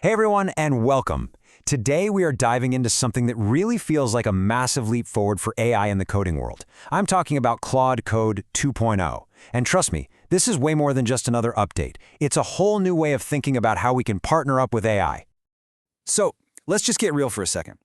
Hey everyone, and welcome. Today we are diving into something that really feels like a massive leap forward for AI in the coding world. I'm talking about Claude Code 2.0. And trust me, this is way more than just another update. It's a whole new way of thinking about how we can partner up with AI. So, let's just get real for a second.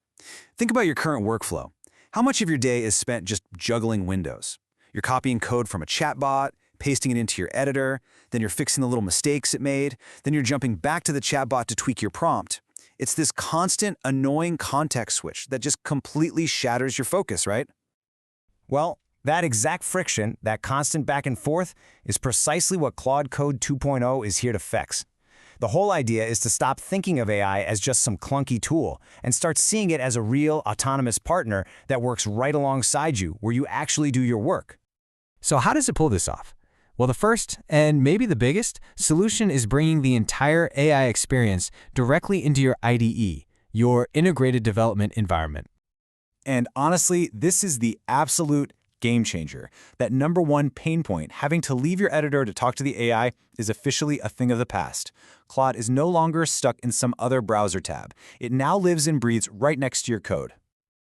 Think about your current workflow. How much of your day is spent just juggling windows? You're copying code from a chatbot, pasting it into your editor, then you're fixing the little mistakes it made, then you're jumping back to the chatbot to tweak your prompt. It's this constant, annoying context switch that just completely shatters your focus, right? Well, that exact friction, that constant back and forth, is precisely what Claude Code 2.0 is here to fix. The whole idea is to stop thinking of AI as just some clunky tool and start seeing it as a real, autonomous partner that works right alongside you where you actually do your work. So how does it pull this off? Well, the first, and maybe the biggest, solution is bringing the entire AI experience directly into your IDE, your integrated development environment. And honestly, this is the absolute game changer. That #1 pain point, having to leave your editor to talk to the AI, is officially a thing of the past. Claude is no longer stuck in some other browser tab. It now lives and breathes right next to your code.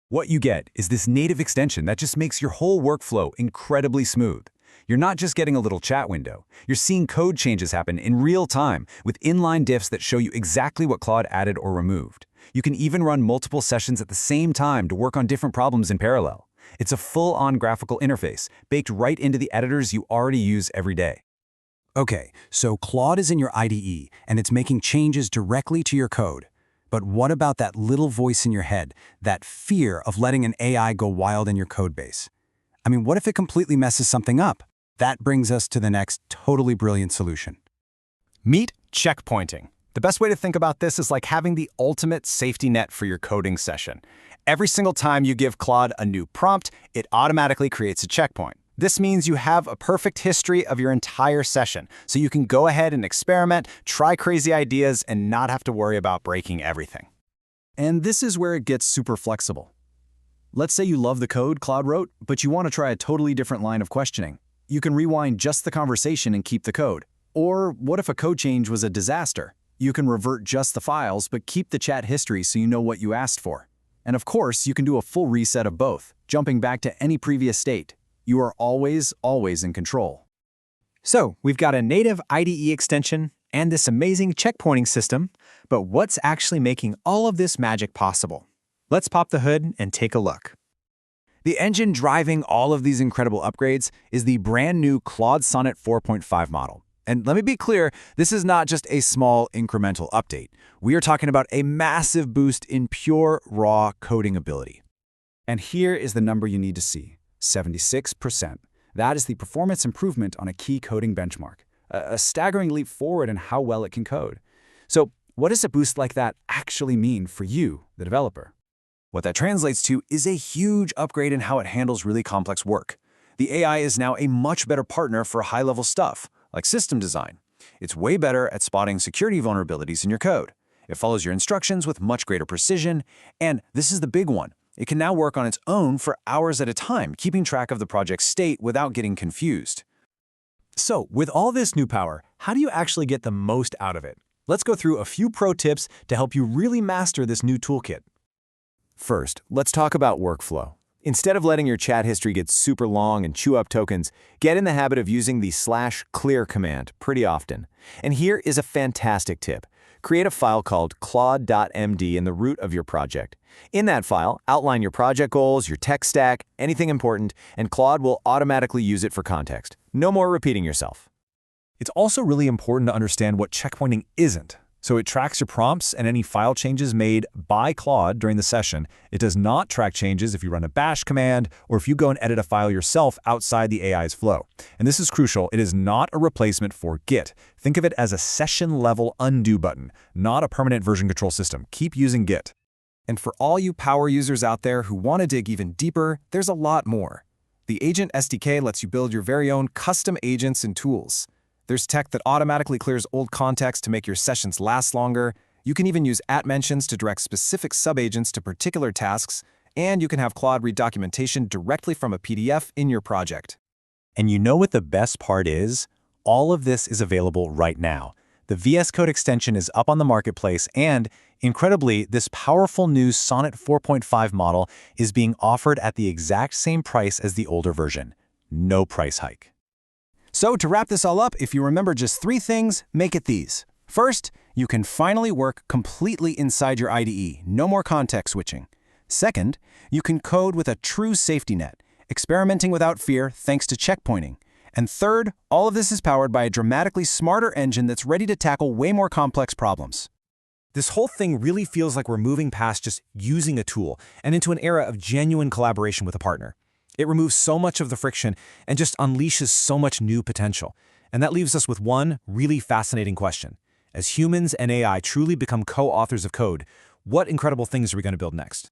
What you get is this native extension that just makes your whole workflow incredibly smooth. You're not just getting a little chat window. You're seeing code changes happen in real time with inline diffs that show you exactly what Claude added or removed. You can even run multiple sessions at the same time to work on different problems in parallel. It's a full-on graphical interface, baked right into the editors you already use every day. Okay, so Claude is in your IDE, and it's making changes directly to your code. But what about that little voice in your head, that fear of letting an AI go wild in your codebase? I mean, what if it completely messes something up? That brings us to the next totally brilliant solution. Meet checkpointing. The best way to think about this is like having the ultimate safety net for your coding session. Every single time you give Claude a new prompt, it automatically creates a checkpoint. This means you have a perfect history of your entire session, so you can go ahead and experiment, try crazy ideas, and not have to worry about breaking everything. And this is where it gets super flexible. Let's say you love the code Claude wrote, but you want to try a totally different line of questioning. You can rewind just the conversation and keep the code. Or what if a code change was a disaster? You can revert just the files, but keep the chat history so you know what you asked for. And of course, you can do a full reset of both, jumping back to any previous state. You are always in control. So, we've got a native IDE extension and this amazing checkpointing system, but what's actually making all of this magic possible? Let's pop the hood and take a look. The engine driving all of these incredible upgrades is the brand new Claude Sonnet 4.5 model. And let me be clear, this is not just a small incremental update. We are talking about a massive boost in pure, raw coding ability. And here is the number you need to see, 76%. That is the performance improvement on a key coding benchmark, a staggering leap forward in how well it can code. So what does a boost like that actually mean for you, the developer? What that translates to is a huge upgrade in how it handles really complex work. The AI is now a much better partner for high-level stuff, like system design. It's way better at spotting security vulnerabilities in your code. It follows your instructions with much greater precision, and this is the big one. It can now work on its own for hours at a time, keeping track of the project's state without getting confused. So, with all this new power, how do you actually get the most out of it? Let's go through a few pro tips to help you really master this new toolkit. First, let's talk about workflow. Instead of letting your chat history get super long and chew up tokens, get in the habit of using the /clear command pretty often. And here is a fantastic tip. Create a file called claude.md in the root of your project. In that file, outline your project goals, your tech stack, anything important, and Claude will automatically use it for context. No more repeating yourself. It's also really important to understand what checkpointing isn't. So it tracks your prompts and any file changes made by Claude during the session. It does not track changes if you run a bash command or if you go and edit a file yourself outside the AI's flow. And this is crucial. It is not a replacement for Git. Think of it as a session-level undo button, not a permanent version control system. Keep using Git. And for all you power users out there who want to dig even deeper, there's a lot more. The Agent SDK lets you build your very own custom agents and tools. There's tech that automatically clears old context to make your sessions last longer. You can even use @mentions to direct specific subagents to particular tasks, and you can have Claude read documentation directly from a PDF in your project. And you know what the best part is? All of this is available right now. The VS Code extension is up on the marketplace, and, incredibly, this powerful new Sonnet 4.5 model is being offered at the exact same price as the older version. No price hike. So to wrap this all up, if you remember just 3 things, make it these. First, you can finally work completely inside your IDE, no more context switching. Second, you can code with a true safety net, experimenting without fear thanks to checkpointing. And third, all of this is powered by a dramatically smarter engine that's ready to tackle way more complex problems. This whole thing really feels like we're moving past just using a tool and into an era of genuine collaboration with a partner. It removes so much of the friction and just unleashes so much new potential. And that leaves us with one really fascinating question. As humans and AI truly become co-authors of code, what incredible things are we going to build next?